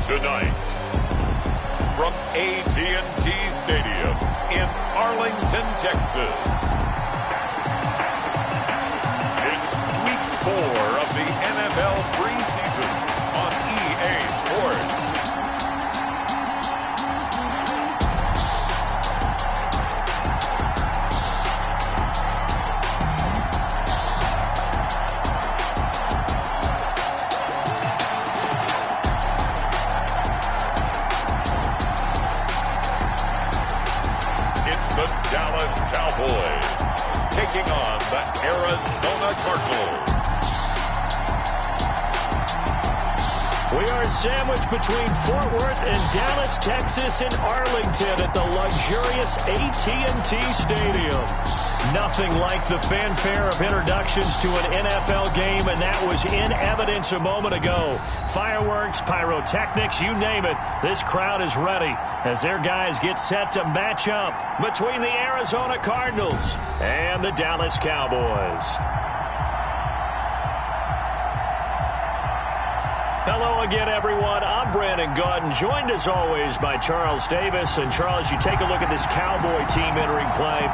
Tonight, from AT&T Stadium in Arlington, Texas, it's Week 4 of the NFL preseason on EA Sports. The Dallas Cowboys taking on the Arizona Cardinals. We are sandwiched between Fort Worth and Dallas, Texas, and Arlington at the luxurious AT&T Stadium. Nothing like the fanfare of introductions to an NFL game, and that was in evidence a moment ago. Fireworks, pyrotechnics, you name it. This crowd is ready as their guys get set to match up between the Arizona Cardinals and the Dallas Cowboys. Hello again, everyone. I'm Brandon Gaudin, joined as always by Charles Davis. And Charles, you take a look at this Cowboy team entering play.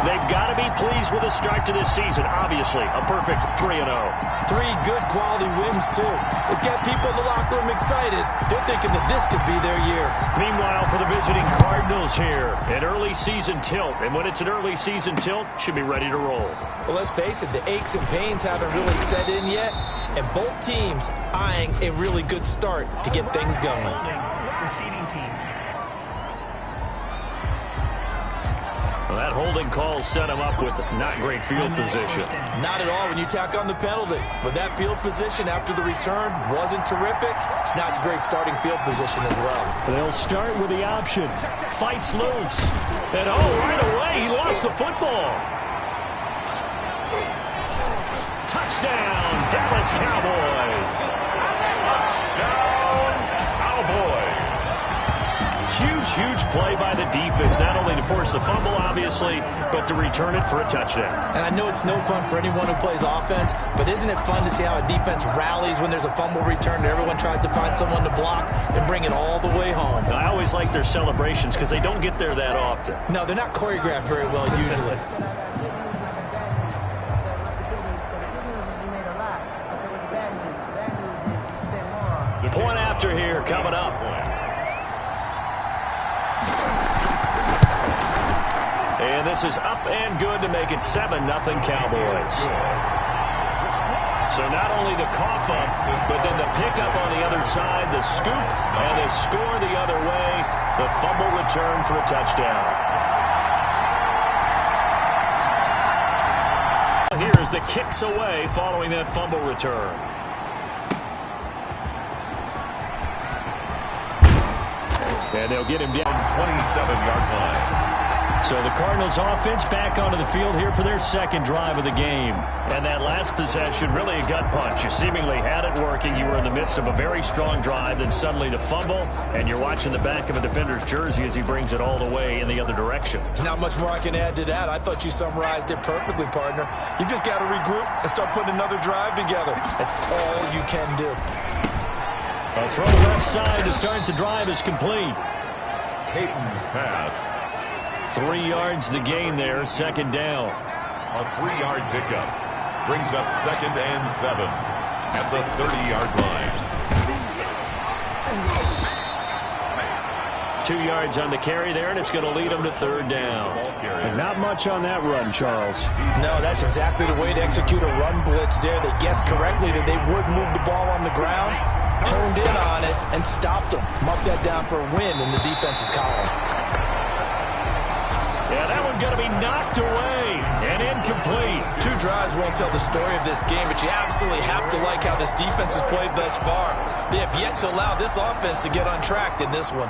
They've got to be pleased with the start to this season. Obviously, a perfect 3-0. 3 good quality wins, too. It's got people in the locker room excited. They're thinking that this could be their year. Meanwhile, for the visiting Cardinals here, an early season tilt. And when it's an early season tilt, should be ready to roll. Well, let's face it, the aches and pains haven't really set in yet. And both teams eyeing a really good start to get things going. Receiving team. Well, that holding call set him up with not great field position. Not at all when you tack on the penalty. But that field position after the return wasn't terrific. It's not a great starting field position as well. They'll start with the option. Fights loose. And right away, he lost the football. Touchdown, Dallas Cowboys. Touchdown, Cowboys. Huge play by the defense, not only to force the fumble, obviously, but to return it for a touchdown. And I know it's no fun for anyone who plays offense, but isn't it fun to see how a defense rallies when there's a fumble return and everyone tries to find someone to block and bring it all the way home? I always like their celebrations because they don't get there that often. No, they're not choreographed very well usually. Point after here coming up. And this is up and good to make it 7-0 Cowboys. So not only the cough up, but then the pickup on the other side, the scoop, and the score the other way, the fumble return for a touchdown. Here's the kicks away following that fumble return. And they'll get him down 27-yard line. So the Cardinals offense back onto the field here for their second drive of the game. And that last possession, really a gut punch. You seemingly had it working. You were in the midst of a very strong drive, then suddenly the fumble, and you're watching the back of a defender's jersey as he brings it all the way in the other direction. There's not much more I can add to that. I thought you summarized it perfectly, partner. You've just got to regroup and start putting another drive together. That's all you can do. A throw left side to start the drive is complete. Peyton's pass. 3 yards the gain there, second down. A 3-yard pickup brings up 2nd and 7 at the 30-yard line. 2 yards on the carry there, and it's going to lead them to third down. And not much on that run, Charles. No, that's exactly the way to execute a run blitz there. They guessed correctly that they would move the ball on the ground, honed in on it, and stopped them. Mark that down for a win in the defense's column. Yeah, that one going to be knocked away and incomplete. 2 drives won't tell the story of this game, but you absolutely have to like how this defense has played thus far. They have yet to allow this offense to get untracked in this one.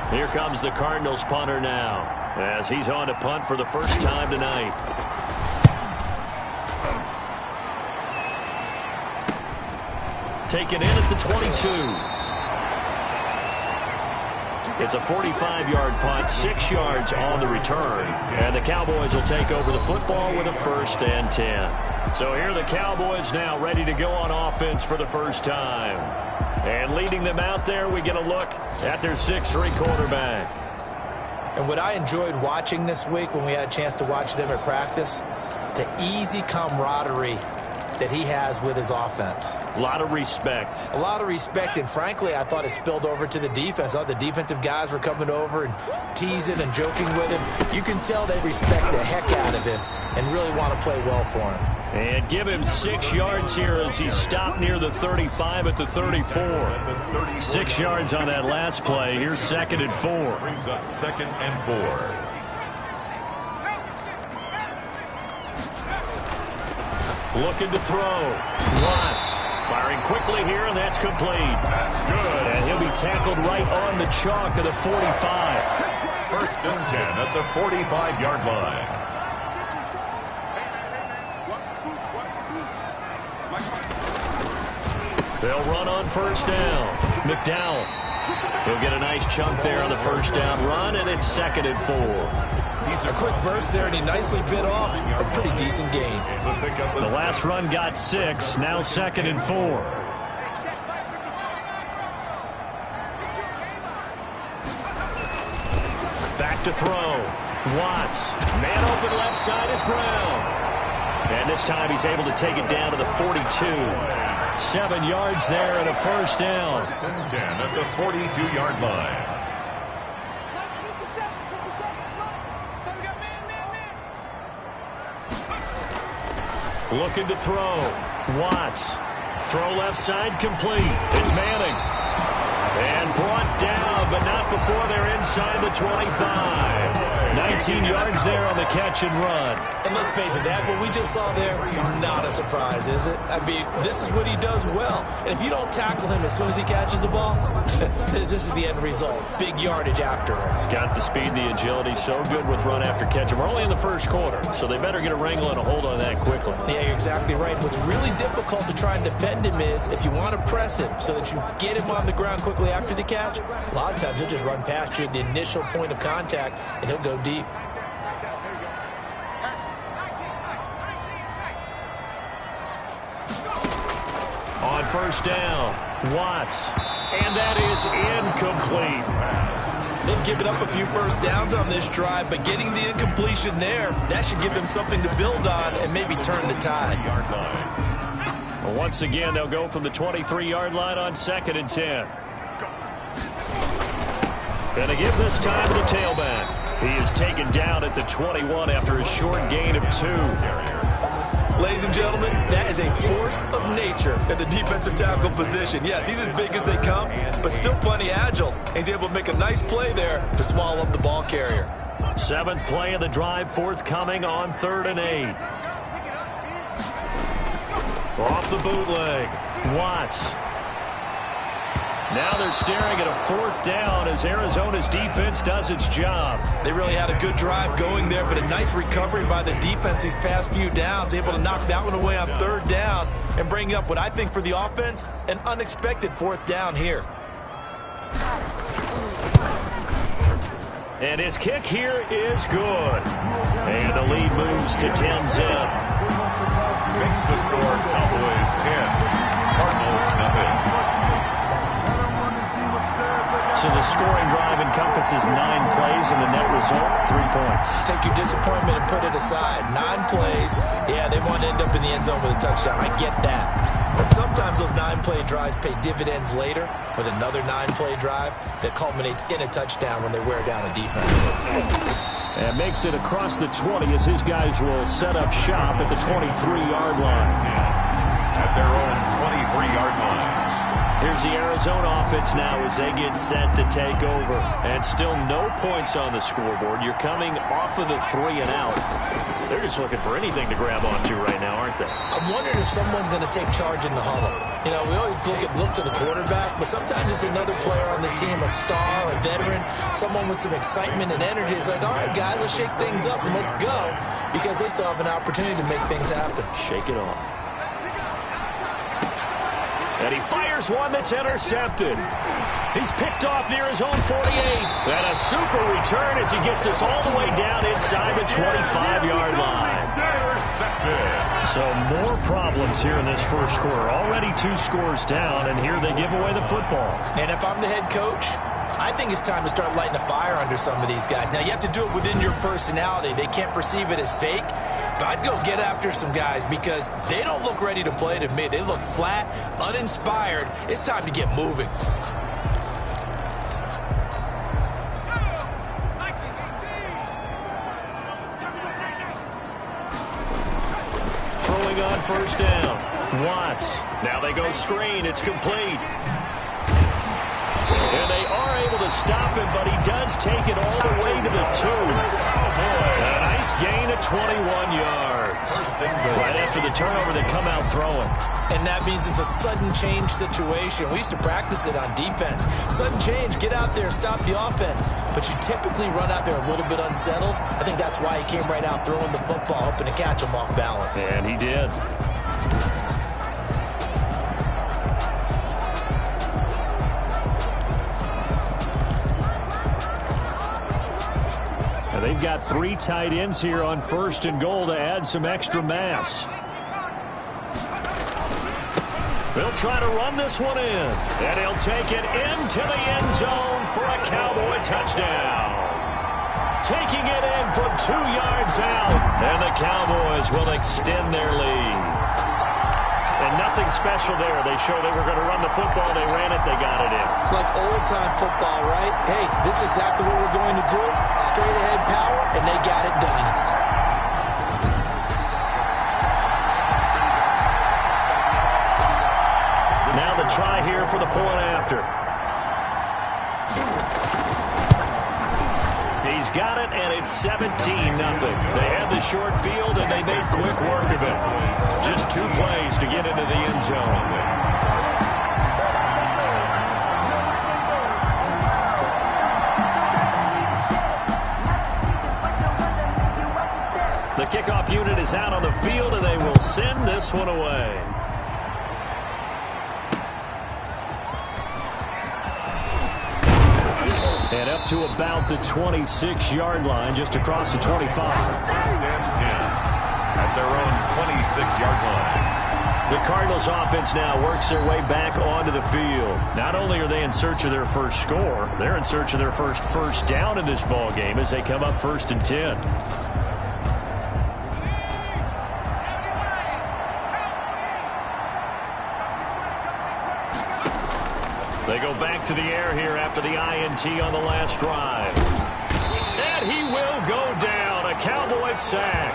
Here comes the Cardinals punter now, as he's on to punt for the first time tonight. Taken in at the 22. It's a 45-yard punt, 6 yards on the return. And the Cowboys will take over the football with a 1st and 10. So here are the Cowboys now ready to go on offense for the first time. And leading them out there, we get a look at their 6'3" quarterback. And what I enjoyed watching this week when we had a chance to watch them at practice, the easy camaraderie that he has with his offense. A lot of respect. A lot of respect, and frankly, I thought it spilled over to the defense. All the defensive guys were coming over and teasing and joking with him. You can tell they respect the heck out of him and really want to play well for him. And give him 6 yards here as he stopped near the 35 at the 34. 6 yards on that last play. Here's 2nd and 4. Brings up 2nd and 4. Looking to throw. Watts firing quickly here, and that's complete. That's good. And he'll be tackled right on the chalk of the 45. 1st and 10 at the 45-yard line. They'll run on 1st down. McDowell. He'll get a nice chunk there on the 1st down run, and it's 2nd and 4. A quick burst there, and he nicely bit off a pretty decent gain. The last run got 6. Now 2nd and 4. Back to throw. Watts. Man open left side is Brown. And this time he's able to take it down to the 42. 7 yards there and a 1st down. 1st and 10 at the 42-yard line. Looking to throw. Watts. Throw left side complete. It's Manning. And brought down, but not before they're inside the 25. 19 yards there on the catch and run. And let's face it, that what we just saw there, not a surprise, is it? I mean, this is what he does well. And if you don't tackle him as soon as he catches the ball, this is the end result. Big yardage afterwards. Got the speed, the agility, so good with run after catch. And we're only in the 1st quarter, so they better get a wrangle and a hold on that quickly. Yeah, you're exactly right. What's really difficult to try and defend him is if you want to press him so that you get him on the ground quickly after the catch, a lot of times he'll just run past you at the initial point of contact, and he'll go deep. On 1st down, Watts. And that is incomplete. They've given up a few 1st downs on this drive, but getting the incompletion there, that should give them something to build on and maybe turn the tide. Well, once again, they'll go from the 23-yard line on 2nd and 10. Gonna give this time to the tailback. He is taken down at the 21 after a short gain of 2. Ladies and gentlemen, that is a force of nature at the defensive tackle position. Yes, he's as big as they come, but still plenty agile. He's able to make a nice play there to swallow up the ball carrier. 7th play of the drive forthcoming on 3rd and 8. Off the bootleg. Watts. Now they're staring at a 4th down as Arizona's defense does its job. They really had a good drive going there, but a nice recovery by the defense these past few downs, able to knock that one away on 3rd down and bring up what I think for the offense, an unexpected 4th down here. And his kick here is good. And the lead moves to 10-zip. Makes the score Cowboys 10, Cardinals nothing. So the scoring drive encompasses 9 plays, and the net result, 3 points. Take your disappointment and put it aside. 9 plays. Yeah, they want to end up in the end zone with a touchdown. I get that. But sometimes those 9-play drives pay dividends later with another 9-play drive that culminates in a touchdown when they wear down a defense. And makes it across the 20 as his guys will set up shop at the 23-yard line. At their own 23-yard line. Here's the Arizona offense now as they get set to take over. And still no points on the scoreboard. You're coming off of the 3 and out. They're just looking for anything to grab onto right now, aren't they? I'm wondering if someone's going to take charge in the huddle. You know, we always look to the quarterback, but sometimes it's another player on the team, a star, a veteran, someone with some excitement and energy. It's like, all right, guys, let's shake things up and let's go, because they still have an opportunity to make things happen. Shake it off. And he fires one that's intercepted. He's picked off near his own 48. And a super return as he gets us all the way down inside the 25-yard line. intercepted. So more problems here in this first quarter. Already 2 scores down, and here they give away the football. And if I'm the head coach, I think it's time to start lighting a fire under some of these guys. Now, you have to do it within your personality. They can't perceive it as fake. But I'd go get after some guys because they don't look ready to play to me. They look flat, uninspired. It's time to get moving. Throwing on first down. Watts. Now they go screen. It's complete. And they are able to stop him, but he does take it all the way to the 2. A nice gain of 21 yards. Right after the turnover, they come out throwing. And that means it's a sudden change situation. We used to practice it on defense. Sudden change, get out there, stop the offense. But you typically run out there a little bit unsettled. I think that's why he came right out throwing the football, hoping to catch him off balance. And he did. They've got 3 tight ends here on first and goal to add some extra mass. They'll try to run this one in. And he'll take it into the end zone for a Cowboy touchdown. Taking it in from 2 yards out. And the Cowboys will extend their lead. And nothing special there. They showed they were going to run the football. They ran it. They got it in. Like old-time football, right? Hey, this is exactly what we're going to do. Straight-ahead power, and they got it done. Now the try here for the point after. He's got it, and it's 17-0. They had the short field, and they made quick work of it. Just 2 plays to get into the end zone. The kickoff unit is out on the field, and they will send this one away. And up to about the 26-yard line, just across the 25. First and 10 at their own 26-yard line. The Cardinals offense now works their way back onto the field. Not only are they in search of their first score, they're in search of their first down in this ball game as they come up 1st and 10. They go back to the air here after the INT on the last drive. And he will go down. A Cowboys sack.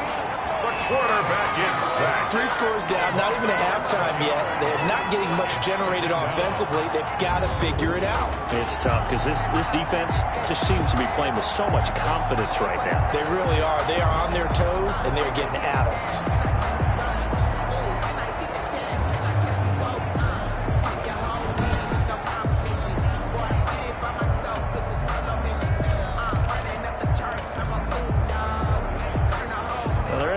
The quarterback is sacked. 3 scores down, not even a halftime yet. They're not getting much generated offensively. They've got to figure it out. It's tough because this defense just seems to be playing with so much confidence right now. They really are. They are on their toes, and they're getting at them.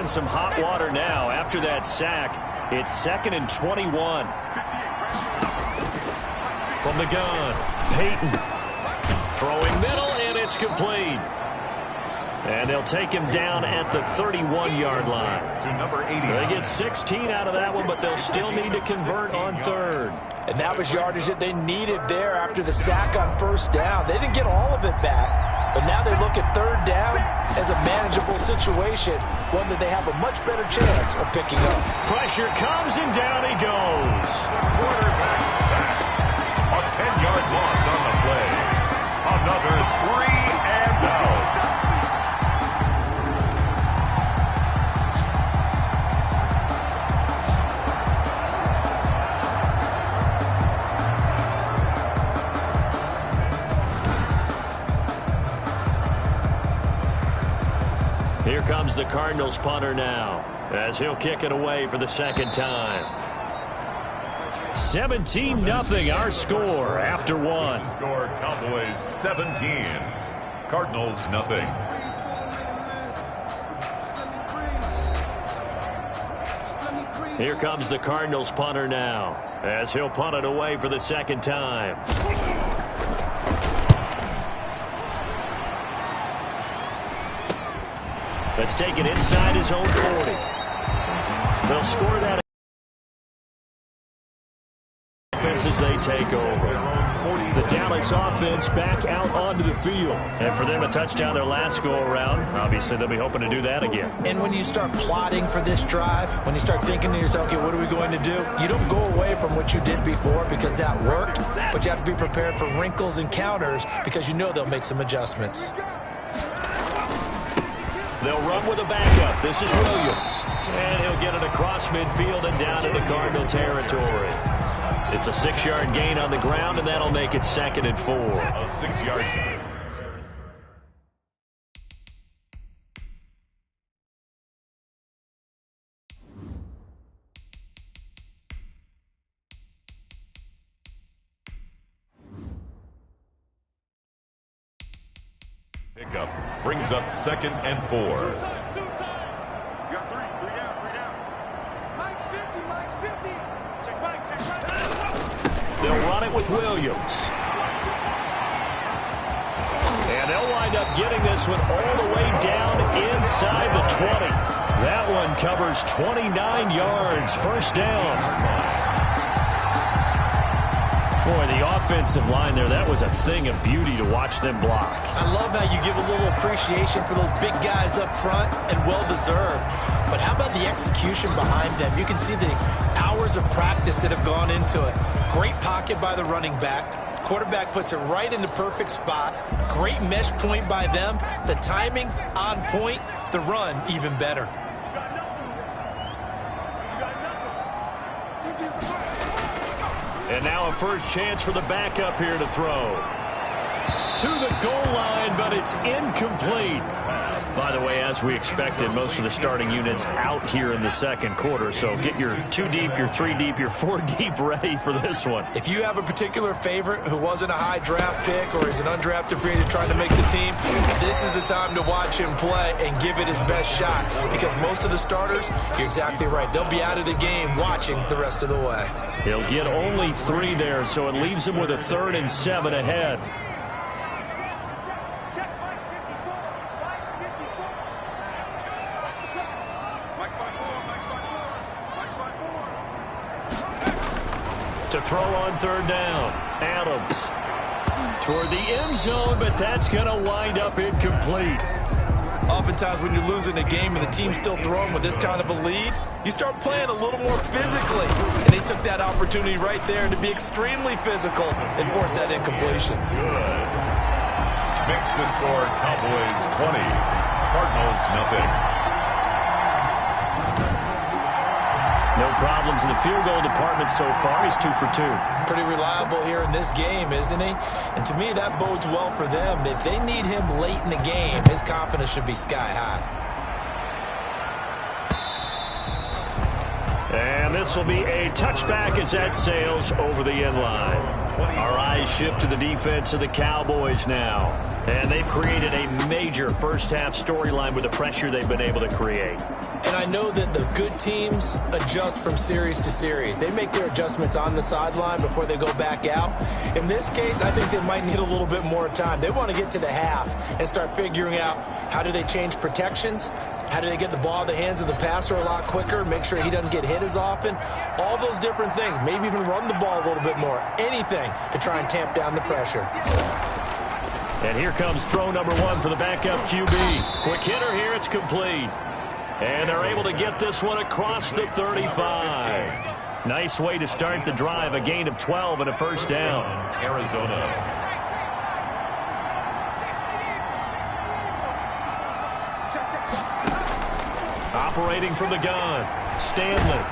Some hot water now after that sack. It's 2nd and 21. From the gun, Peyton throwing middle, and it's complete. And they'll take him down at the 31-yard line. To number 80. They get 16 out of that one, but they'll still need to convert on 3rd. And that was yardage that they needed there after the sack on first down. They didn't get all of it back, but now they look at 3rd down as a manageable situation, one that they have a much better chance of picking up. Pressure comes, and down he goes. Quarterback sack. A 10-yard loss on the play. Another 3 and out. Here comes the Cardinals punter now, as he'll kick it away for the 2nd time. 17-0 our score after 1. Score Cowboys 17. Cardinals nothing. Here comes the Cardinals punter now, as he'll punt it away for the 2nd time. Let's take it inside his own 40. They'll score that offense as they take over. The Dallas offense back out onto the field. And for them, a touchdown their last go-around. Obviously, they'll be hoping to do that again. And when you start plotting for this drive, when you start thinking to yourself, okay, what are we going to do? You don't go away from what you did before because that worked, but you have to be prepared for wrinkles and counters because you know they'll make some adjustments. They'll run with a backup. This is Williams. And he'll get it across midfield and down into Cardinal territory. It's a 6-yard gain on the ground, and that'll make it 2nd and 4. A 6-yard gain. Pickup brings up 2nd and 4. Two times. You got three down. Mike's 50. Check Mike. They'll run it with Williams. And they'll wind up getting this one all the way down inside the 20. That one covers 29 yards. First down. Boy, the offensive line there, that was a thing of beauty to watch them block. I love how you give a little appreciation for those big guys up front, and well-deserved. But how about the execution behind them? You can see the hours of practice that have gone into it. Great pocket by the running back. Quarterback puts it right in the perfect spot. Great mesh point by them. The timing on point. The run even better. And now a first chance for the backup here to throw. To the goal line, but it's incomplete. By the way, as we expected, most of the starting units out here in the second quarter. So get your 2 deep, your 3 deep, your 4 deep ready for this one. If you have a particular favorite who wasn't a high draft pick or is an undrafted free agent trying to make the team, this is the time to watch him play and give it his best shot. Because most of the starters, you're exactly right, they'll be out of the game watching the rest of the way. He'll get only 3 there, so it leaves him with a 3rd and 7 ahead. To throw on 3rd down. Adams toward the end zone, but that's going to wind up incomplete. Oftentimes when you're losing a game and the team's still throwing with this kind of a lead, you start playing a little more physically. And they took that opportunity right there to be extremely physical and force that incompletion. Good. Makes the score Cowboys 20, Cardinals nothing. No problems in the field goal department so far. He's 2 for 2. Pretty reliable here in this game, isn't he? And to me, that bodes well for them. If they need him late in the game, his confidence should be sky high. And this will be a touchback as that sails over the end line. Our eyes shift to the defense of the Cowboys now. And they've created a major first-half storyline with the pressure they've been able to create. And I know that the good teams adjust from series to series. They make their adjustments on the sideline before they go back out. In this case, I think they might need a little bit more time. They want to get to the half and start figuring out how do they change protections, how do they get the ball in the hands of the passer a lot quicker, make sure he doesn't get hit as often, all those different things. Maybe even run the ball a little bit more. Anything to try and tamp down the pressure. And here comes throw number 1 for the backup QB. Quick hitter here, it's complete. And they're able to get this one across the 35. Nice way to start the drive, a gain of 12 and a first down. Arizona. Operating from the gun, Stanley.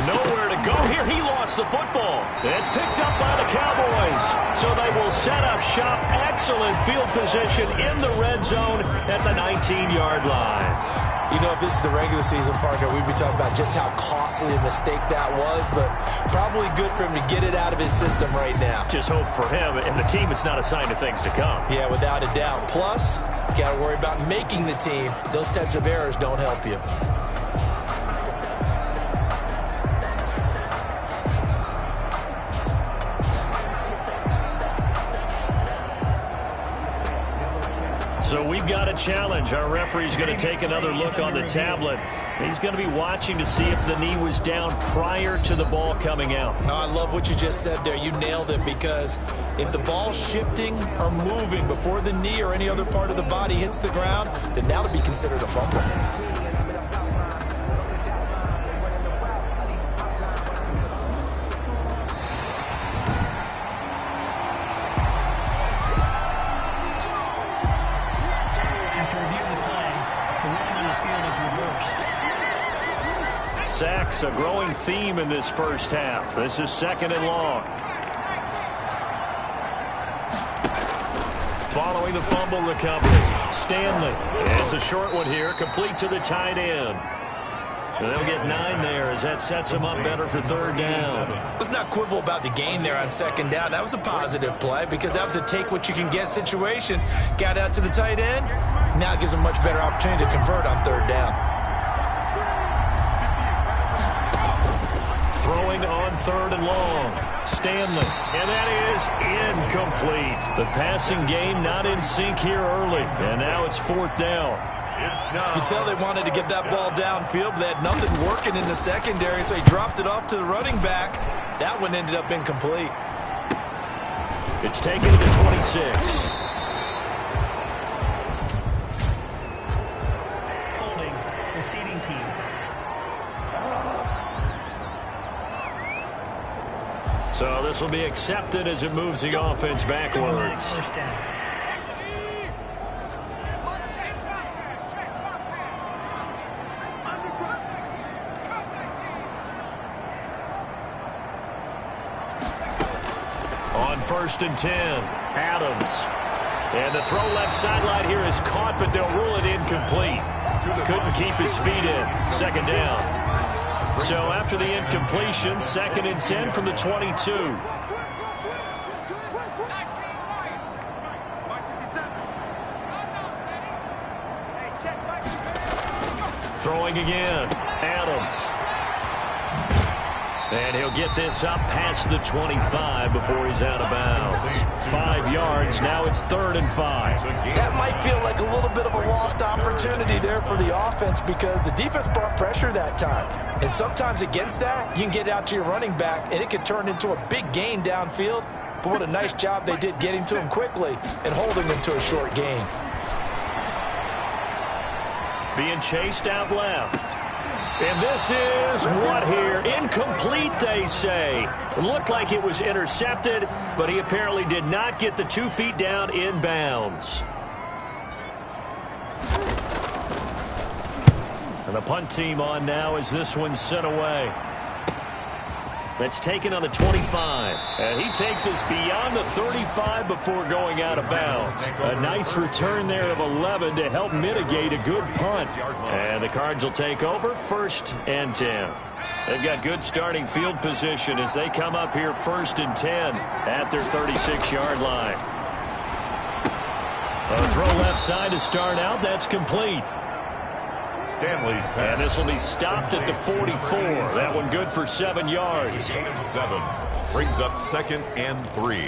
Nowhere to go here. He lost the football. It's picked up by the Cowboys. So they will set up shop. Excellent field position in the red zone at the 19-yard line. You know, if this is the regular season, partner, we'd be talking about just how costly a mistake that was, but probably good for him to get it out of his system right now. Just hope for him and the team it's not a sign of things to come. Yeah, without a doubt. Plus, you got to worry about making the team. Those types of errors don't help you. So we've got a challenge. Our referee's going to take another look on the tablet. He's going to be watching to see if the knee was down prior to the ball coming out. Oh, I love what you just said there. You nailed it, because if the ball's shifting or moving before the knee or any other part of the body hits the ground, then that would be considered a fumble. Sacks, a growing theme in this first half. This is 2nd and long. Following the fumble recovery, Stanley. It's a short one here, complete to the tight end. So they'll get 9 there as that sets them up better for 3rd down. Let's not quibble about the gain there on 2nd down. That was a positive play, because that was a take-what-you-can-get situation. Got out to the tight end. Now it gives them much better opportunity to convert on 3rd down. Throwing on 3rd and long. Stanley. And that is incomplete. The passing game not in sync here early. And now it's 4th down. You can tell they wanted to get that ball downfield, but they had nothing working in the secondary, so he dropped it off to the running back. That one ended up incomplete. It's taken to the 26. Holding, receiving team. So this will be accepted as it moves the offense backwards. 1st down. On 1st and 10, Adams. And the throw left sideline here is caught, but they'll rule it incomplete. Couldn't keep his feet in. 2nd down. So after the incompletion, 2nd and 10 from the 22. Throwing again, Adams. And he'll get this up past the 25 before he's out of bounds. 5 yards, now it's 3rd and 5. That might feel like a little bit of a lost opportunity there for the offense, because the defense brought pressure that time. And sometimes against that, you can get out to your running back, and it can turn into a big gain downfield. But what a nice job they did getting to him quickly and holding him to a short gain. Being chased out left. And this is what here? Incomplete, they say. It looked like it was intercepted, but he apparently did not get the 2 feet down in bounds. And the punt team on now as this one's sent away. That's taken on the 25. And he takes us beyond the 35 before going out of bounds. A nice return there of 11 to help mitigate a good punt. And the Cards will take over 1st and 10. They've got good starting field position as they come up here 1st and 10 at their 36-yard line. A throw left side to start out. That's complete. Stanley's pass. And this will be stopped at the 44. That one good for 7 yards. 7 brings up 2nd and 3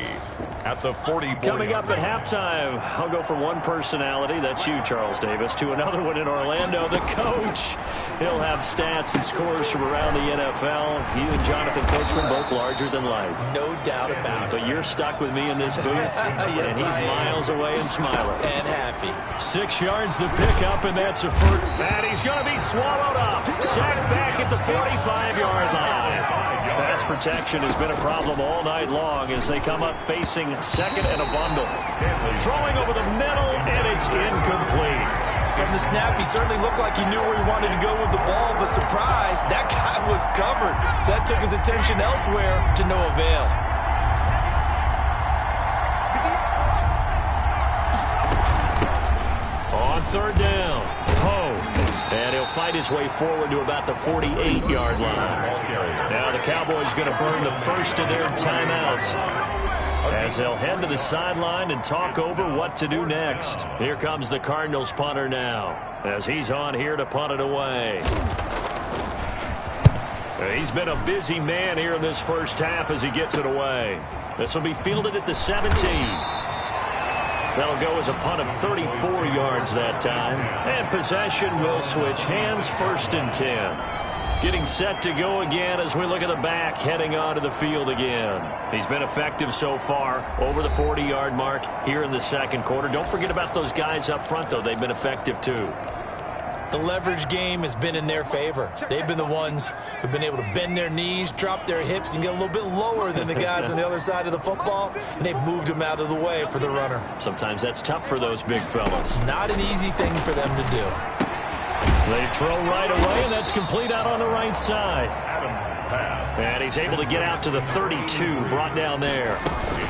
at the 40. Coming up at halftime, I'll go from one personality, that's you, Charles Davis, to another one in Orlando, the coach. He'll have stats and scores from around the NFL. You and Jonathan Coachman both larger than life. No doubt about it. But you're stuck with me in this booth, Yes, and he's miles away and smiling. And happy. 6 yards the pickup, and that's a first. And he's going to be swallowed up. Sacked back at the 45-yard line. Pass protection has been a problem all night long as they come up facing 2nd and a bundle. Throwing over the middle, and it's incomplete. From the snap, he certainly looked like he knew where he wanted to go with the ball, but surprise, that guy was covered. So that took his attention elsewhere to no avail. On 3rd down, Poe. And he'll fight his way forward to about the 48-yard line. Now the Cowboys going to burn the first of their timeouts as they'll head to the sideline and talk over what to do next. Here comes the Cardinals punter now as he's on here to punt it away. He's been a busy man here in this first half as he gets it away. This will be fielded at the 17. That'll go as a punt of 34 yards that time. And possession will switch hands, 1st and 10. Getting set to go again as we look at the back, heading onto the field again. He's been effective so far, over the 40-yard mark here in the second quarter. Don't forget about those guys up front, though. They've been effective, too. The leverage game has been in their favor. They've been the ones who've been able to bend their knees, drop their hips, and get a little bit lower than the guys on the other side of the football, and they've moved them out of the way for the runner. Sometimes that's tough for those big fellas. Not an easy thing for them to do. They throw right away, and that's complete out on the right side. And he's able to get out to the 32, brought down there.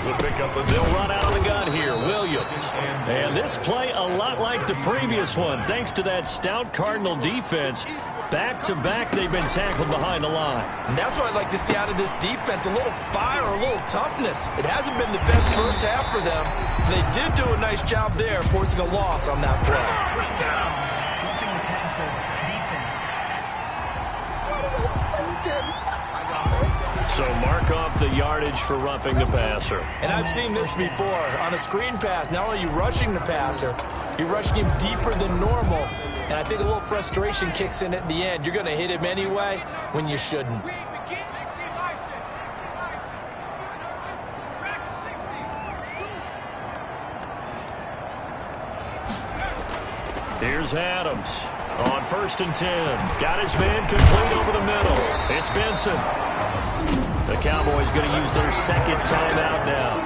They'll run out of the gun here, Williams. And this play a lot like the previous one, thanks to that stout Cardinal defense. Back-to-back, they've been tackled behind the line. And that's what I'd like to see out of this defense, a little fire, a little toughness. It hasn't been the best first half for them. They did do a nice job there, forcing a loss on that play. So mark off the yardage for roughing the passer. And I've seen this before. On a screen pass, not only are you rushing the passer, you're rushing him deeper than normal. And I think a little frustration kicks in at the end. You're going to hit him anyway when you shouldn't. Here's Adams on 1st and 10. Got his man complete over the middle. It's Benson. The Cowboys going to use their second timeout now,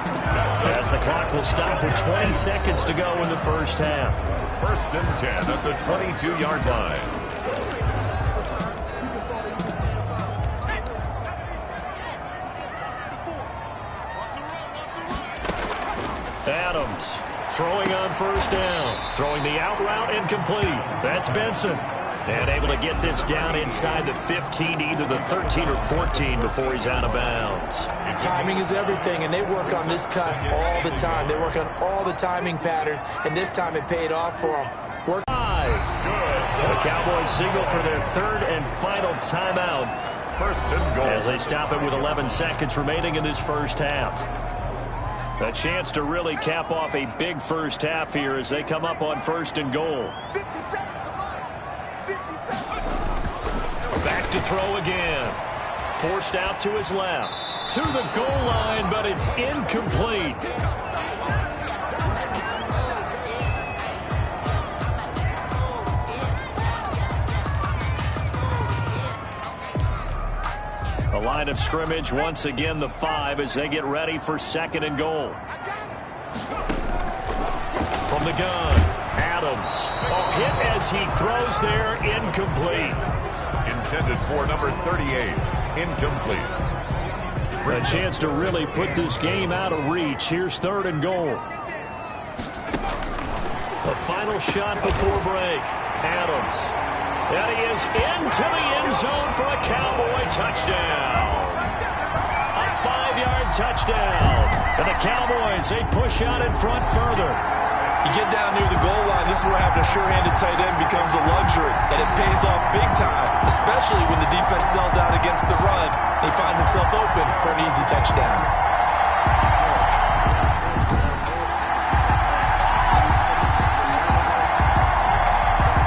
as the clock will stop with 20 seconds to go in the first half. 1st and 10 at the 22-yard line. Adams throwing on 1st down. Throwing the out route incomplete. That's Benson. And able to get this down inside the 15, either the 13 or 14 before he's out of bounds. Timing is everything, and they work on this cut all the time. They work on all the timing patterns, and this time it paid off for them. Good. The Cowboys signal for their 3rd and final timeout. 1st and goal. As they stop it with 11 seconds remaining in this first half. A chance to really cap off a big first half here as they come up on 1st and goal. Back to throw again. Forced out to his left. To the goal line, but it's incomplete. The line of scrimmage, once again the 5 as they get ready for 2nd and goal. From the gun, Adams. Hit as he throws there, incomplete. Intended for number 38, incomplete. A chance to really put this game out of reach. Here's 3rd and goal. The final shot before break. Adams. And he is into the end zone for a Cowboy touchdown. A 5-yard touchdown. And the Cowboys, they push out in front further. You get down near the goal line, this is where having a sure-handed tight end becomes a luxury, and it pays off big time, especially when the defense sells out against the run. They find themselves open for an easy touchdown.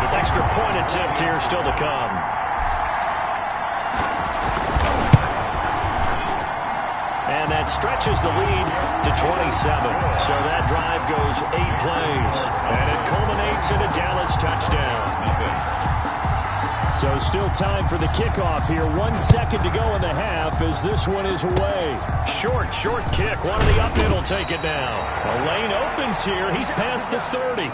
An extra point attempt here still to come. And that stretches the lead to 27. So that drive goes 8 plays. And it culminates in a Dallas touchdown. So still time for the kickoff here. 1 second to go in the half as this one is away. Short kick. One of the up in will take it down. A lane opens here. He's past the 30.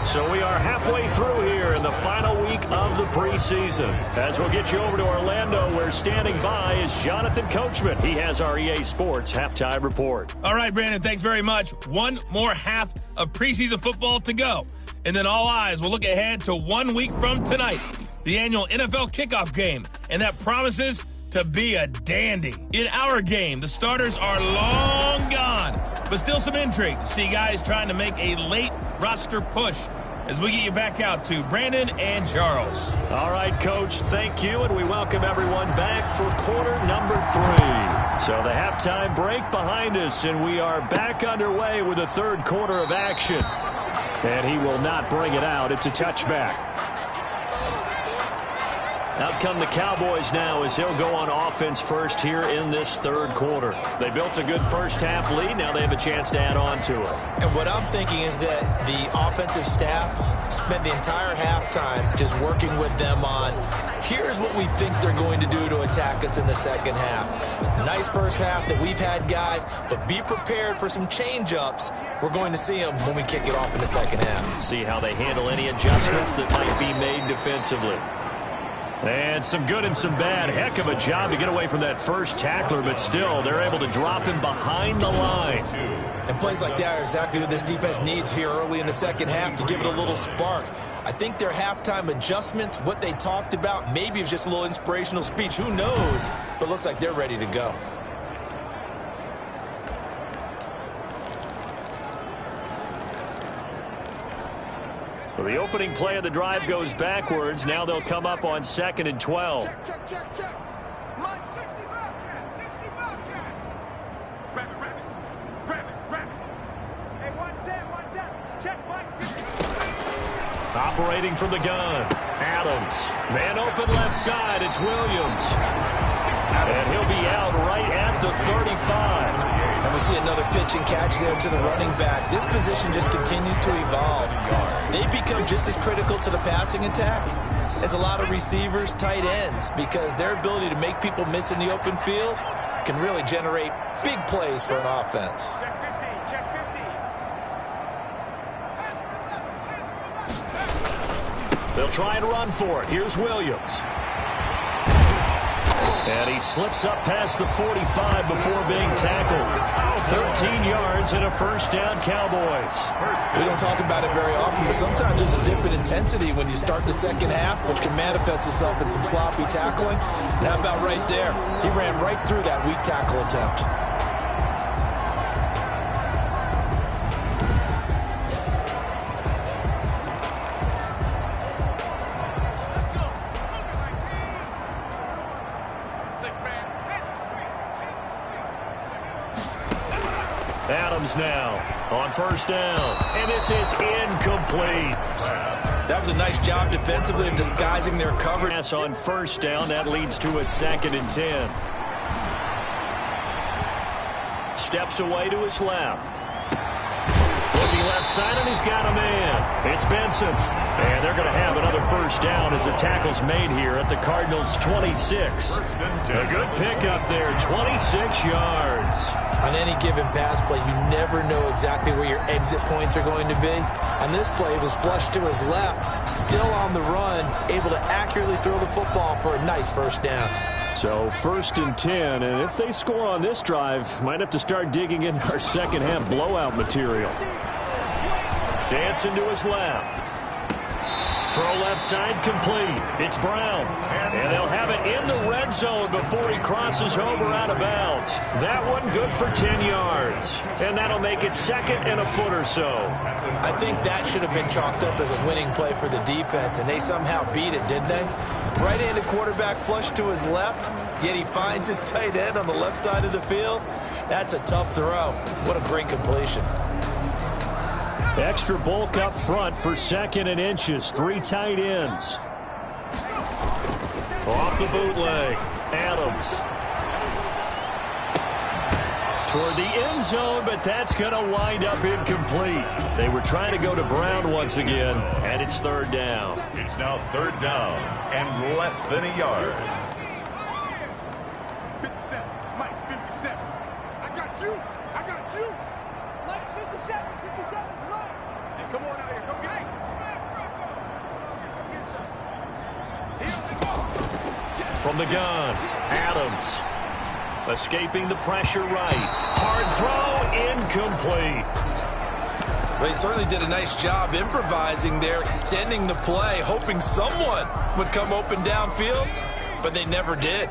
So we are halfway through here in the final week of the preseason. As we'll get you over to Orlando, where standing by is Jonathan Coachman. He has our EA Sports halftime report. All right, Brandon, thanks very much. One more half of preseason football to go. And then all eyes will look ahead to 1 week from tonight, the annual NFL kickoff game. And that promises to be a dandy. In our game, the starters are long gone, but still some intrigue to see guys trying to make a late roster push. as we get you back out to Brandon and Charles. All right, Coach, thank you, and we welcome everyone back for quarter number 3. So the halftime break behind us, and we are back underway with the third quarter of action. And he will not bring it out. It's a touchback. Out come the Cowboys now as he'll go on offense first here in this third quarter. They built a good first half lead. Now they have a chance to add on to it. And what I'm thinking is that the offensive staff spent the entire halftime just working with them on, here's what we think they're going to do to attack us in the second half. Nice first half that we've had, guys, but be prepared for some change-ups. We're going to see them when we kick it off in the second half. See how they handle any adjustments that might be made defensively. And some good and some bad. Heck of a job to get away from that first tackler, but still, they're able to drop him behind the line. And plays like that are exactly what this defense needs here early in the second half to give it a little spark. I think their halftime adjustment, what they talked about, maybe it was just a little inspirational speech. Who knows? But looks like they're ready to go. So the opening play of the drive goes backwards. Now they'll come up on 2nd and 12. Check. Mike, 60 Bobcat, 60 Bobcat. Rabbit. Hey, one set. Check, Mike. Operating from the gun. Adams. Man open left side. It's Williams. And he'll be out right at the 35. And we see another pitch and catch there to the running back. This position just continues to evolve. They become just as critical to the passing attack as a lot of receivers, tight ends, because their ability to make people miss in the open field can really generate big plays for an offense. Check 50. They'll try and run for it. Here's Williams. And he slips up past the 45 before being tackled. 13 yards and a first down, Cowboys. We don't talk about it very often, but sometimes there's a dip in intensity when you start the second half, which can manifest itself in some sloppy tackling. And how about right there? He ran right through that weak tackle attempt. Adams now on first down. And this is incomplete. That was a nice job defensively of disguising their coverage. Pass on first down. That leads to a 2nd and 10. Steps away to his left. Looking left side, and he's got a man. It's Benson. And they're going to have another first down as the tackle's made here at the Cardinals' 26. A good pickup there, 26 yards. On any given pass play, you never know exactly where your exit points are going to be. On this play, it was flushed to his left, still on the run, able to accurately throw the football for a nice first down. So 1st and 10, and if they score on this drive, might have to start digging in our second half blowout material. Dancing to his left. Throw left side complete. It's Brown. And they'll have it in the red zone before he crosses over out of bounds. That one good for 10 yards. And that'll make it 2nd and a foot or so. I think that should have been chalked up as a winning play for the defense, and they somehow beat it, didn't they? Right-handed quarterback flush to his left, yet he finds his tight end on the left side of the field. That's a tough throw. What a great completion. Extra bulk up front for 2nd and inches. 3 tight ends. Off the bootleg. Adams. Toward the end zone, but that's going to wind up incomplete. They were trying to go to Brown once again, and it's 3rd down. It's now 3rd down and less than a yard. 57. Mike, 57. I got you. Mike's 57. 57's Mike. Hey, come on out here. Go get it. From the gun, Adams. Escaping the pressure right. Hard throw, incomplete. Well, he certainly did a nice job improvising there, extending the play, hoping someone would come open downfield, but they never did.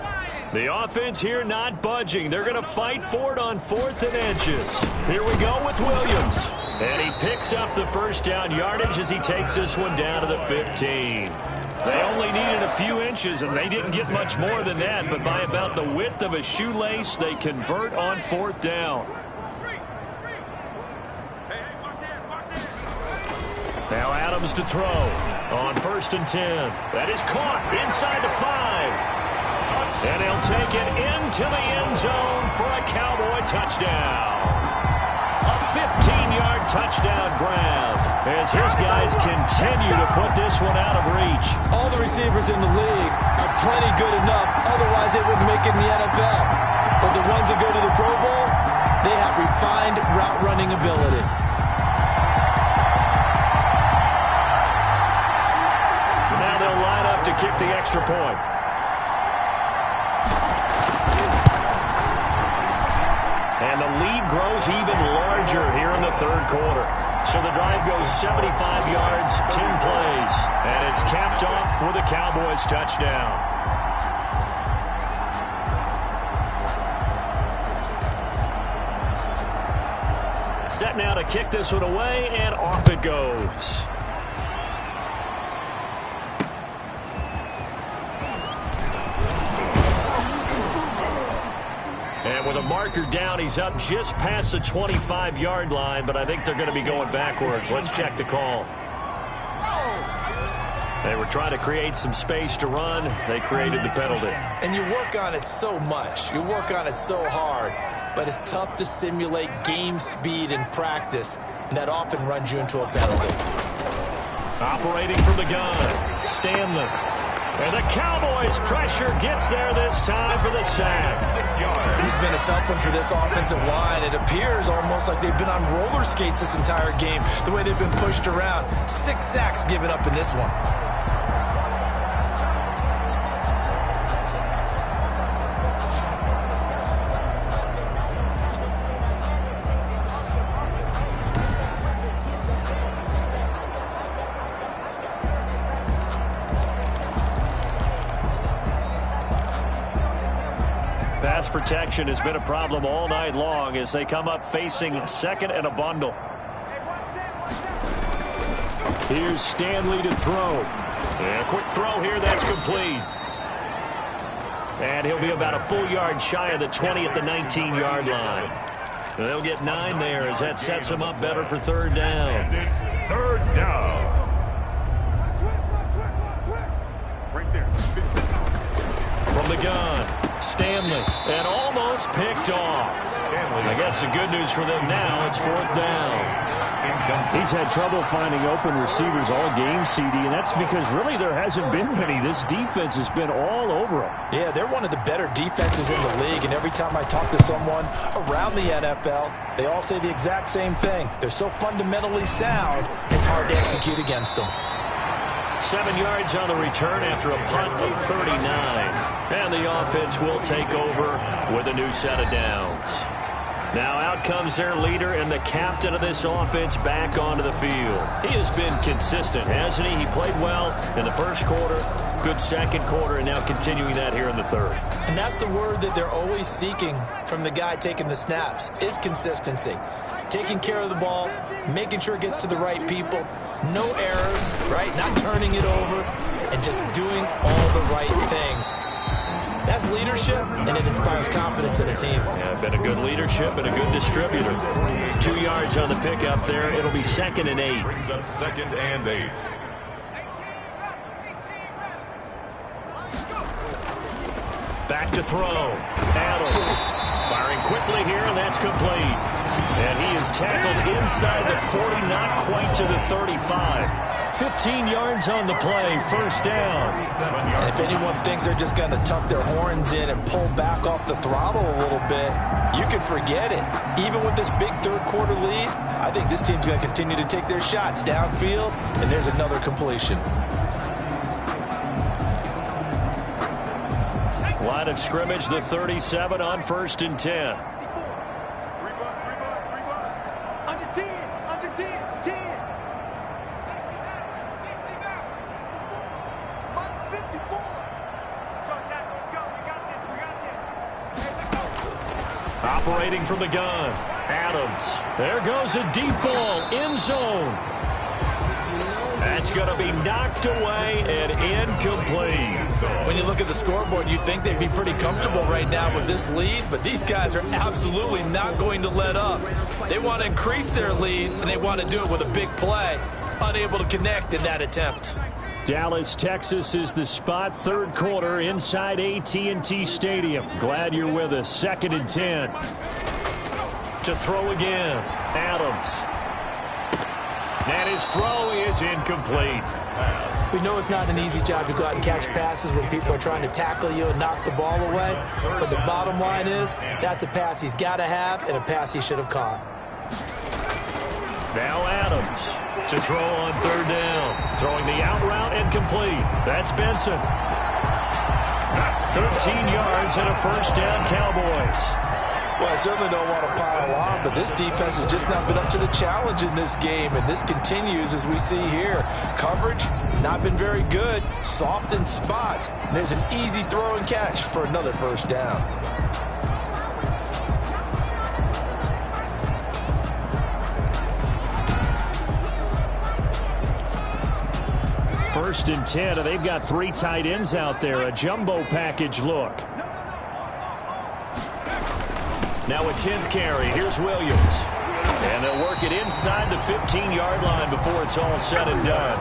The offense here not budging. They're going to fight for it on 4th and inches. Here we go with Williams. And he picks up the first down yardage as he takes this one down to the 15. They only needed a few inches, and they didn't get much more than that. But by about the width of a shoelace, they convert on fourth down. Now Adams to throw on 1st and 10. That is caught inside the 5. And he'll take it into the end zone for a Cowboy touchdown. A 15-yard touchdown grab as his guys continue to put this one out of reach. All the receivers in the league are plenty good enough. Otherwise, they wouldn't make it in the NFL. But the ones that go to the Pro Bowl, they have refined route running ability. Now they'll line up to kick the extra point. And the lead grows even larger here in the third quarter. So the drive goes 75 yards, 10 plays. And it's capped off with a Cowboys touchdown. Set now to kick this one away, and off it goes. And with a marker down, he's up just past the 25-yard line, but I think they're going to be going backwards. Let's check the call. They were trying to create some space to run. They created the penalty. And you work on it so much. You work on it so hard. But it's tough to simulate game speed in practice, and that often runs you into a penalty. Operating from the gun, Stanley. And the Cowboys' pressure gets there this time for the sack. This has been a tough one for this offensive line. It appears almost like they've been on roller skates this entire game, the way they've been pushed around. 6 sacks given up in this one. Pass protection has been a problem all night long as they come up facing second and a bundle. Here's Stanley to throw. And a quick throw here, that's complete. And he'll be about a full yard shy of the 20 at the 19-yard line. They'll get 9 there as that sets them up better for third down. And it's third down. Right there. From the gun, Stanley, and almost picked off. I guess the good news for them now, it's fourth down. He's had trouble finding open receivers all game, CD, and that's because really there hasn't been many. This defense has been all over him. Yeah, they're one of the better defenses in the league, and every time I talk to someone around the NFL, they all say the exact same thing. They're so fundamentally sound, it's hard to execute against them. 7 yards on the return after a punt of 39. And the offense will take over with a new set of downs. Now out comes their leader and the captain of this offense back onto the field. He has been consistent, hasn't he? He played well in the first quarter, good second quarter, and now continuing that here in the third. And that's the word that they're always seeking from the guy taking the snaps, is consistency. Taking care of the ball, making sure it gets to the right people, no errors, right? Not turning it over, and just doing all the right things. That's leadership, and it inspires confidence in a team. Yeah, been a good leadership and a good distributor. 2 yards on the pickup there. It'll be 2nd and 8. Brings up 2nd and 8. Back to throw. Adams firing quickly here, and that's complete. And he is tackled inside the 40, not quite to the 35. 15 yards on the play, first down. And if anyone thinks they're just going to tuck their horns in and pull back off the throttle a little bit, you can forget it. Even with this big third quarter lead, I think this team's going to continue to take their shots downfield, and there's another completion. Line of scrimmage, the 37 on 1st and 10. Under 10, under 10, 10. 54. Let's go, Tackle. Let's go. We got this. We got this. Hey, let's go. Operating from the gun. Adams. There goes a deep ball. End zone. That's going to be knocked away and incomplete. When you look at the scoreboard, you'd think they'd be pretty comfortable right now with this lead, but these guys are absolutely not going to let up. They want to increase their lead, and they want to do it with a big play. Unable to connect in that attempt. Dallas, Texas is the spot. Third quarter inside AT&T Stadium. Glad you're with us. 2nd and 10. To throw again. Adams. And his throw is incomplete. We know it's not an easy job to go out and catch passes when people are trying to tackle you and knock the ball away. But the bottom line is, that's a pass he's got to have and a pass he should have caught. Now Adams to throw on 3rd down. Throwing the out route incomplete. That's Benson. 13 yards and a first down, Cowboys. Well, I certainly don't want to pile on, but this defense has just not been up to the challenge in this game, and this continues as we see here. Coverage, not been very good. Soft in spots. And there's an easy throw and catch for another first down. First and 10, and they've got 3 tight ends out there. A jumbo package look. Now a 10th carry. Here's Williams. And they'll work it inside the 15-yard line before it's all said and done.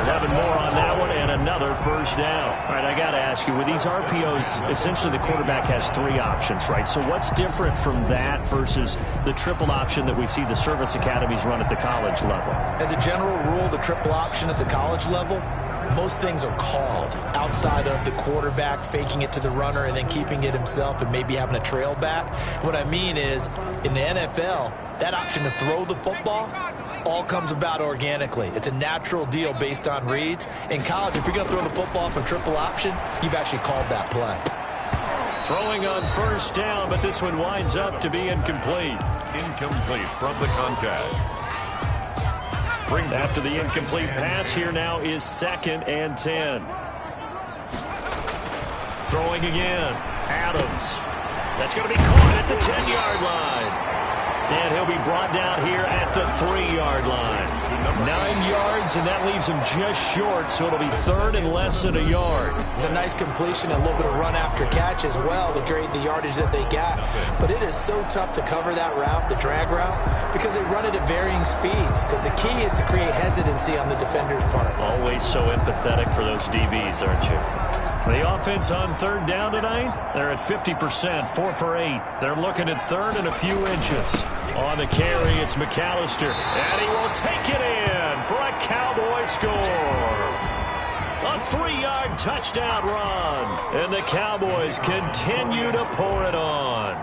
11 more on that one and another first down. All right, I got to ask you, with these RPOs, essentially the quarterback has 3 options, right? So what's different from that versus the triple option that we see the service academies run at the college level? As a general rule, the triple option at the college level, most things are called outside of the quarterback faking it to the runner and then keeping it himself and maybe having a trail back. What I mean is, in the NFL, that option to throw the football all comes about organically. It's a natural deal based on reads. In college, if you're going to throw the football for triple option, you've actually called that play. Throwing on first down, but this one winds up to be incomplete. Incomplete from the contact. After the incomplete pass, here now is 2nd and 10. Throwing again. Adams. That's going to be caught at the 10-yard line. And he'll be brought down here at the 3-yard line. 9 yards, and that leaves him just short, so it'll be 3rd and less than a yard. It's a nice completion and a little bit of run after catch as well to create the yardage that they got. But it is so tough to cover that route, the drag route, because they run it at varying speeds, because the key is to create hesitancy on the defender's part. Always so empathetic for those DBs, aren't you? The offense on 3rd down tonight, they're at 50%, 4 for 8. They're looking at 3rd and a few inches. On the carry, it's McAllister, and he will take it in for a Cowboy score. A 3-yard touchdown run, and the Cowboys continue to pour it on.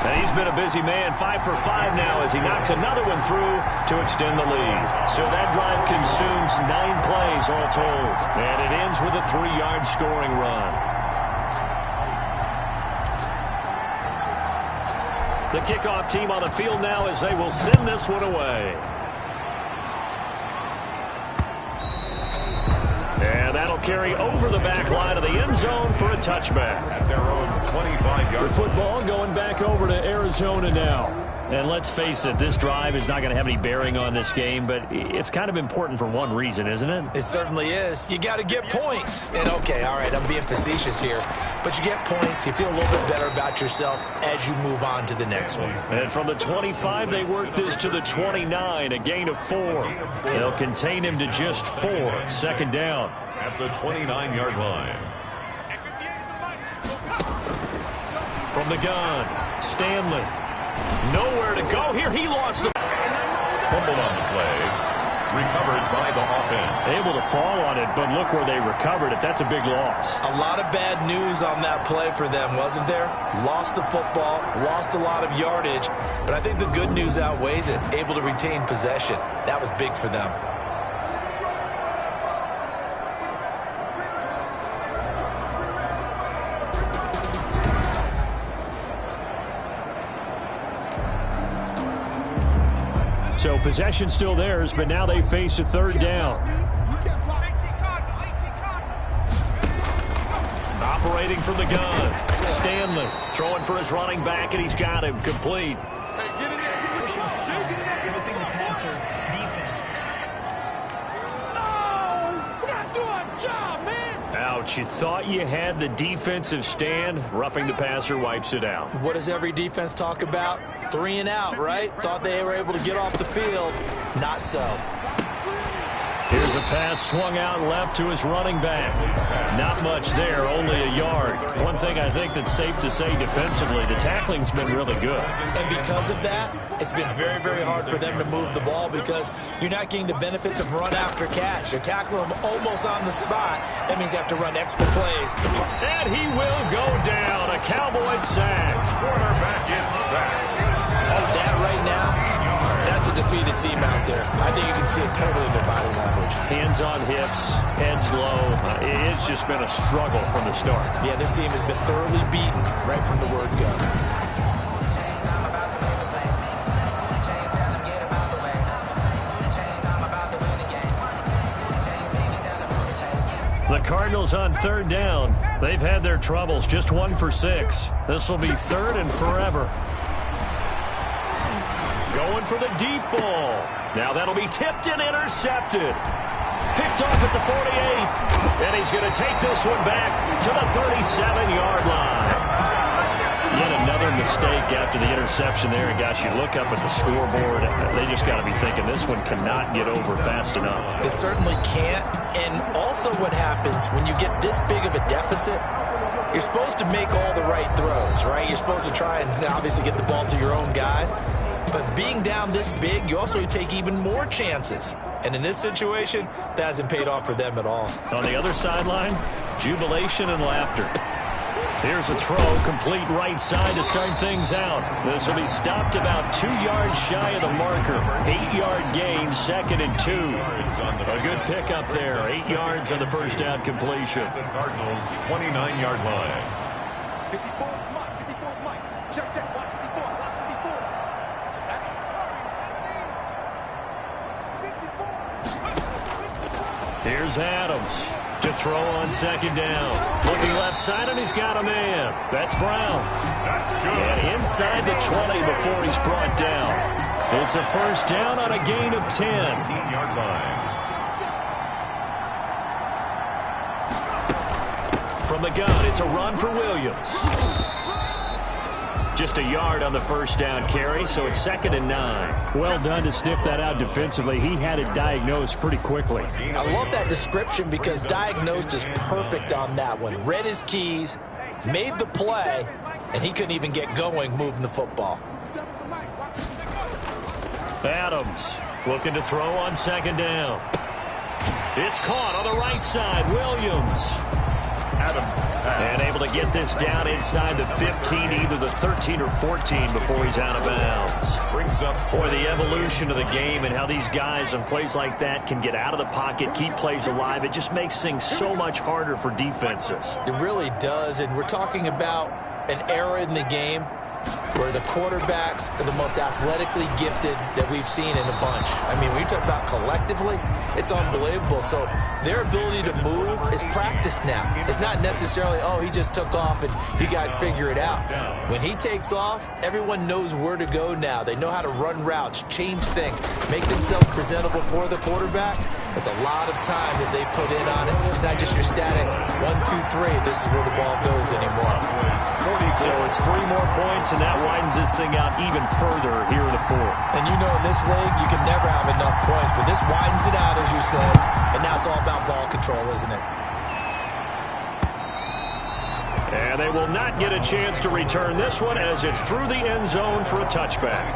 And he's been a busy man, 5 for 5 now as he knocks another one through to extend the lead. So that drive consumes 9 plays all told. And it ends with a 3-yard scoring run. The kickoff team on the field now as they will send this one away. And that'll carry over the back line of the end zone for a touchback. At their own 25-yard The football going back over to Arizona now. And let's face it, this drive is not going to have any bearing on this game, but it's kind of important for one reason, isn't it? It certainly is. You got to get points. And okay, all right, I'm being facetious here, but you get points, you feel a little bit better about yourself as you move on to the next one. And from the 25, they work this to the 29, a gain of 4. They'll contain him to just 4. 2nd down. at the 29-yard line. From the gun, Stanley. Nowhere to go here. He lost the... Fumbled on the play. Recovered by the offense. Able to fall on it, but look where they recovered it. That's a big loss. A lot of bad news on that play for them, wasn't there? Lost the football, lost a lot of yardage, but I think the good news outweighs it. Able to retain possession. That was big for them. So possession still theirs, but now they face a 3rd down. Operating from the gun, Stanley throwing for his running back, and he's got him complete. Hey, get in there. Get in there. Everything the passer defense. No! We're not doing a job, man! Ouch, you thought you had the defensive stand. Roughing the passer wipes it out. What does every defense talk about? 3 and out, right? Thought they were able to get off the field. Not so. Here's a pass swung out left to his running back. Not much there, only a yard. One thing I think that's safe to say defensively, the tackling's been really good. And because of that, it's been very, very hard for them to move the ball because you're not getting the benefits of run after catch. You're tackling them almost on the spot. That means you have to run extra plays. And he will go down. A Cowboys sack. Quarterback is sacked. That right now, that's a defeated team out there. I think you can see it totally in their body language. Hands on hips, heads low. It's just been a struggle from the start. Yeah, this team has been thoroughly beaten right from the word go. The Cardinals on 3rd down. They've had their troubles, just 1 for 6. This will be 3rd and forever. Going for the deep ball. Now that'll be tipped and intercepted. Picked off at the 48. And he's going to take this one back to the 37-yard line. Yet another mistake after the interception there. And gosh, you look up at the scoreboard, they just got to be thinking this one cannot get over fast enough. It certainly can't. And also what happens when you get this big of a deficit, you're supposed to make all the right throws, right? You're supposed to try and obviously get the ball to your own guys. But being down this big, you also take even more chances. And in this situation, that hasn't paid off for them at all. On the other sideline, jubilation and laughter. Here's a throw, complete right side to start things out. This will be stopped about 2 yards shy of the marker. 8-yard gain, 2nd and 2. A good pickup there, 8 yards on the first down completion. The Cardinals' 29-yard line. 54 is Mike. 54 is Mike. Check, check. Watch 54. Watch 54. Here's Adams to throw on 2nd down. Looking left side, and he's got a man. That's Brown. That's good. And inside the 20 before he's brought down. It's a first down on a gain of 10. 15-yard line. From the gun, it's a run for Williams. Just a yard on the first down carry, so it's 2nd and 9. Well done to sniff that out defensively. He had it diagnosed pretty quickly. I love that description because diagnosed is perfect on that one. Read his keys, made the play, and he couldn't even get going moving the football. Adams looking to throw on 2nd down. It's caught on the right side. Williams. And able to get this down inside the 15, either the 13 or 14 before he's out of bounds. Brings up. Boy, the evolution of the game and how these guys on plays like that can get out of the pocket, keep plays alive, it just makes things so much harder for defenses. It really does, and we're talking about an era in the game where the quarterbacks are the most athletically gifted that we've seen in a bunch. I mean, when you talk about collectively, it's unbelievable. So their ability to move is practiced now. It's not necessarily, oh, he just took off and you guys figure it out. When he takes off, everyone knows where to go now. They know how to run routes, change things, make themselves presentable for the quarterback. It's a lot of time that they put in on it. It's not just your static 1, 2, 3. This is where the ball goes anymore. So it's 3 more points, and that widens this thing out even further here in the 4th. And you know in this league, you can never have enough points, but this widens it out, as you said, and now it's all about ball control, isn't it? And they will not get a chance to return this one as it's through the end zone for a touchback.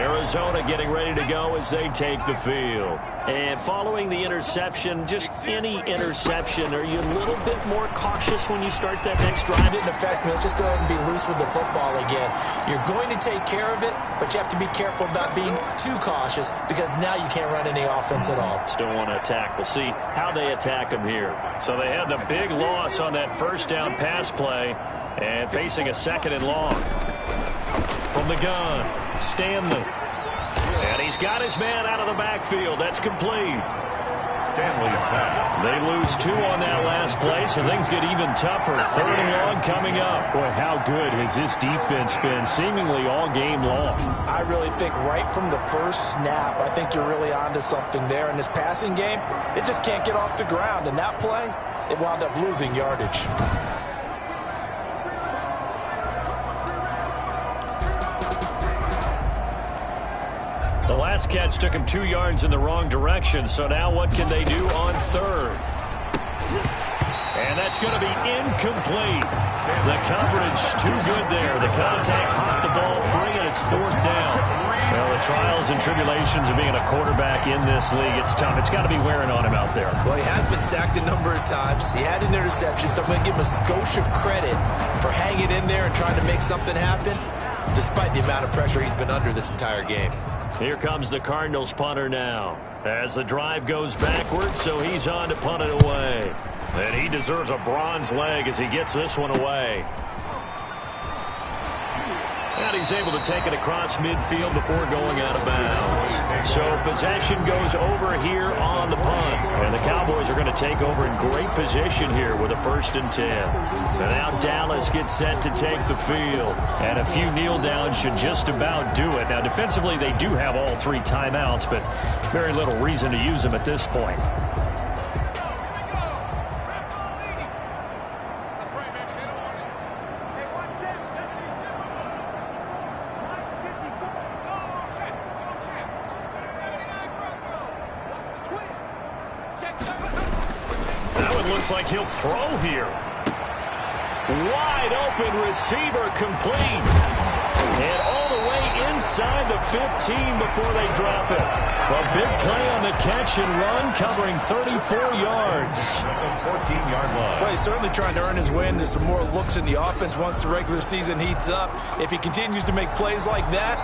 Arizona getting ready to go as they take the field. And following the interception, just any interception, are you a little bit more cautious when you start that next drive? It didn't affect me. Let's just go ahead and be loose with the football again. You're going to take care of it, but you have to be careful about being too cautious because now you can't run any offense at all. Still want to attack. We'll see how they attack them here. So they had the big loss on that first down pass play and facing a 2nd and long. From the gun, Stanley. And he's got his man out of the backfield. That's complete. Stanley's pass. They lose 2 on that last play, so things get even tougher. 3rd and long coming up. Boy, how good has this defense been seemingly all game long? I really think right from the first snap, I think you're really onto something there in this passing game. It just can't get off the ground. And that play, it wound up losing yardage. The last catch took him 2 yards in the wrong direction, so now what can they do on 3rd? And that's going to be incomplete. The coverage too good there. The contact popped the ball free, and it's 4th down. Well, the trials and tribulations of being a quarterback in this league, it's tough. It's got to be wearing on him out there. Well, he has been sacked a number of times. He had an interception, so I'm going to give him a skosh of credit for hanging in there and trying to make something happen, despite the amount of pressure he's been under this entire game. Here comes the Cardinals punter now. As the drive goes backwards, so he's on to punt it away. And he deserves a bronze leg as he gets this one away. And he's able to take it across midfield before going out of bounds. So possession goes over here on the punt. And the Cowboys are going to take over in great position here with a 1st and 10. And now Dallas gets set to take the field. And a few kneel downs should just about do it. Now defensively they do have all 3 timeouts, but very little reason to use them at this point. Like he'll throw here. Wide open receiver complete. And all the way inside the 15 before they drop it. A big play on the catch and run, covering 34 yards. 14-yard line. Well, he's certainly trying to earn his way into some more looks in the offense once the regular season heats up. If he continues to make plays like that,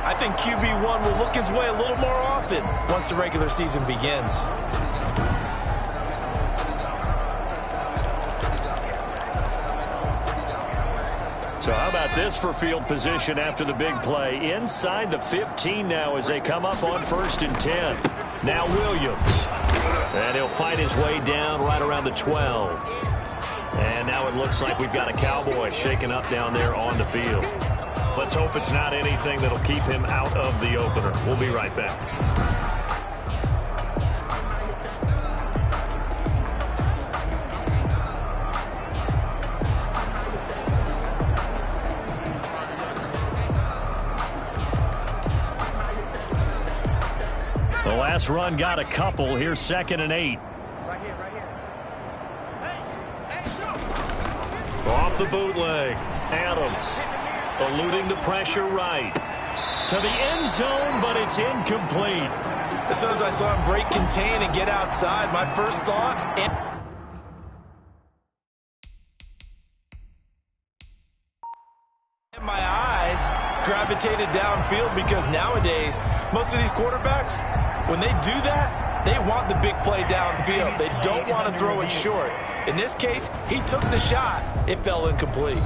I think QB1 will look his way a little more often once the regular season begins. So how about this for field position after the big play? Inside the 15 now as they come up on 1st and 10. Now Williams. And he'll fight his way down right around the 12. And now it looks like we've got a Cowboy shaking up down there on the field. Let's hope it's not anything that'll keep him out of the opener. We'll be right back. The last run got a couple. Here's 2nd and 8. Right here. Off the bootleg. Adams eluding the pressure right. To the end zone, but it's incomplete. As soon as I saw him break contain and get outside, my first thought... my eyes gravitated downfield because nowadays, most of these quarterbacks, when they do that, they want the big play downfield. They don't want to throw it short. In this case, he took the shot. It fell incomplete.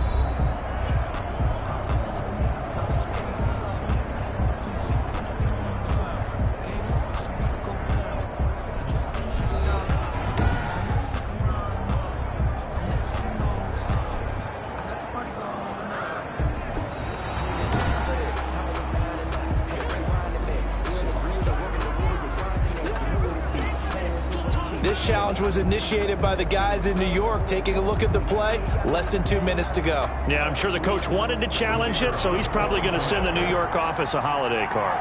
This challenge was initiated by the guys in New York. Taking a look at the play, less than 2 minutes to go. Yeah, I'm sure the coach wanted to challenge it, so he's probably going to send the New York office a holiday card.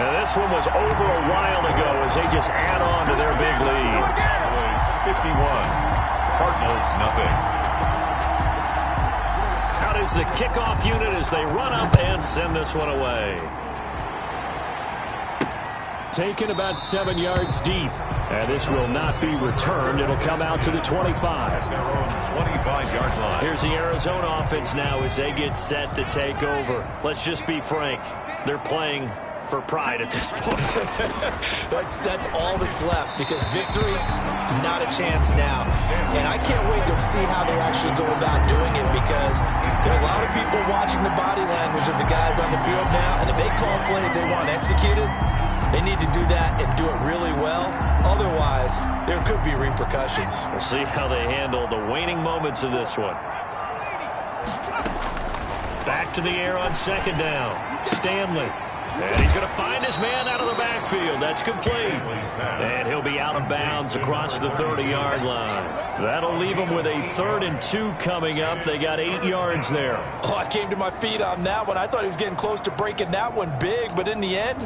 And this one was over a while ago as they just add on to their big lead. Cowboys 51, Cardinals nothing. Out is the kickoff unit as they run up and send this one away. Taken about 7 yards deep. And this will not be returned. It'll come out to the 25. Their own 25-yard line. Here's the Arizona offense now as they get set to take over. Let's just be frank. They're playing for pride at this point. That's all that's left, because victory, not a chance now. And I can't wait to see how they actually go about doing it, because there are a lot of people watching the body language of the guys on the field now, and if they call plays they want executed, They need to do that and do it really well. Otherwise, there could be repercussions. We'll see how they handle the waning moments of this one. Back to the air on second down. Stanley. And he's going to find his man out of the backfield. That's complete. And he'll be out of bounds across the 30-yard line. That'll leave him with a 3rd and 2 coming up. They got 8 yards there. Oh, I came to my feet on that one. I thought he was getting close to breaking that one big, but in the end,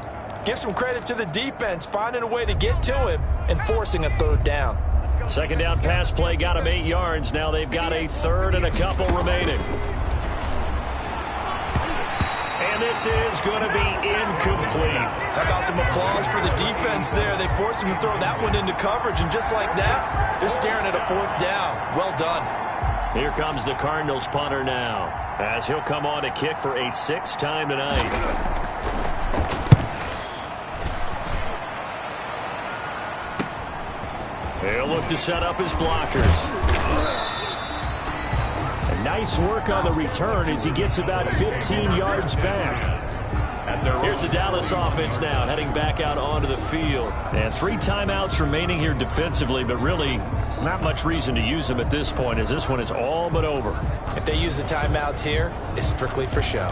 give some credit to the defense, finding a way to get to him and forcing a 3rd down. Second down pass play got him 8 yards. Now they've got a 3rd and a couple remaining. And this is going to be incomplete. How about some applause for the defense there? They forced him to throw that one into coverage, and just like that, they're staring at a 4th down. Well done. Here comes the Cardinals punter now, as he'll come on to kick for a 6th time tonight. He'll look to set up his blockers. Nice work on the return as he gets about 15 yards back. Here's the Dallas offense now heading back out onto the field. And 3 timeouts remaining here defensively, but really not much reason to use them at this point as this one is all but over. If they use the timeouts here, it's strictly for show.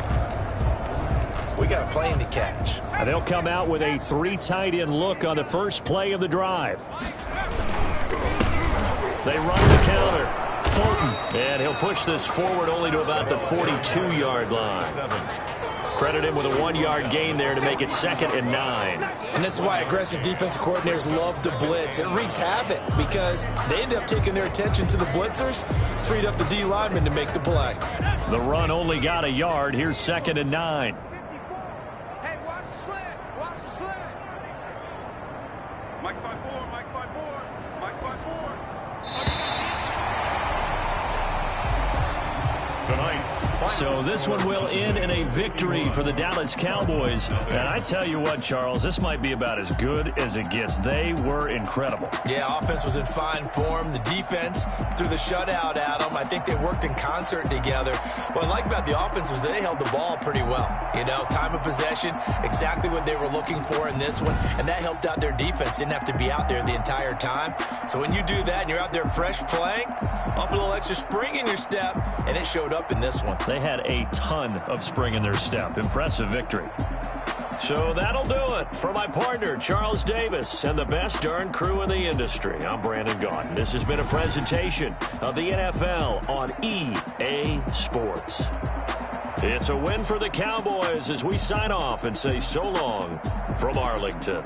We got a plane to catch. And they'll come out with a 3 tight end look on the first play of the drive. They run the counter. Fulton. And he'll push this forward only to about the 42-yard line. Credit him with a 1-yard gain there to make it 2nd and 9. And this is why aggressive defensive coordinators love to blitz. It wreaks havoc because they end up taking their attention to the blitzers, freed up the D lineman to make the play. The run only got a yard. Here's 2nd and 9. Hey, watch the slant. Watch the slant. Mike's by 4. Mike's by 4. Mike's by 4. So this one will end in a victory for the Dallas Cowboys. And I tell you what, Charles, this might be about as good as it gets. They were incredible. Yeah, offense was in fine form. The defense threw the shutout at them. I think they worked in concert together. What I like about the offense was they held the ball pretty well. You know, time of possession, exactly what they were looking for in this one. And that helped out their defense. Didn't have to be out there the entire time. So when you do that and you're out there fresh playing, up a little extra spring in your step, and it showed up in this one. They had a ton of spring in their step. Impressive victory. So that'll do it for my partner, Charles Davis, and the best darn crew in the industry. I'm Brandon Gaudin. This has been a presentation of the NFL on EA Sports. It's a win for the Cowboys as we sign off and say so long from Arlington.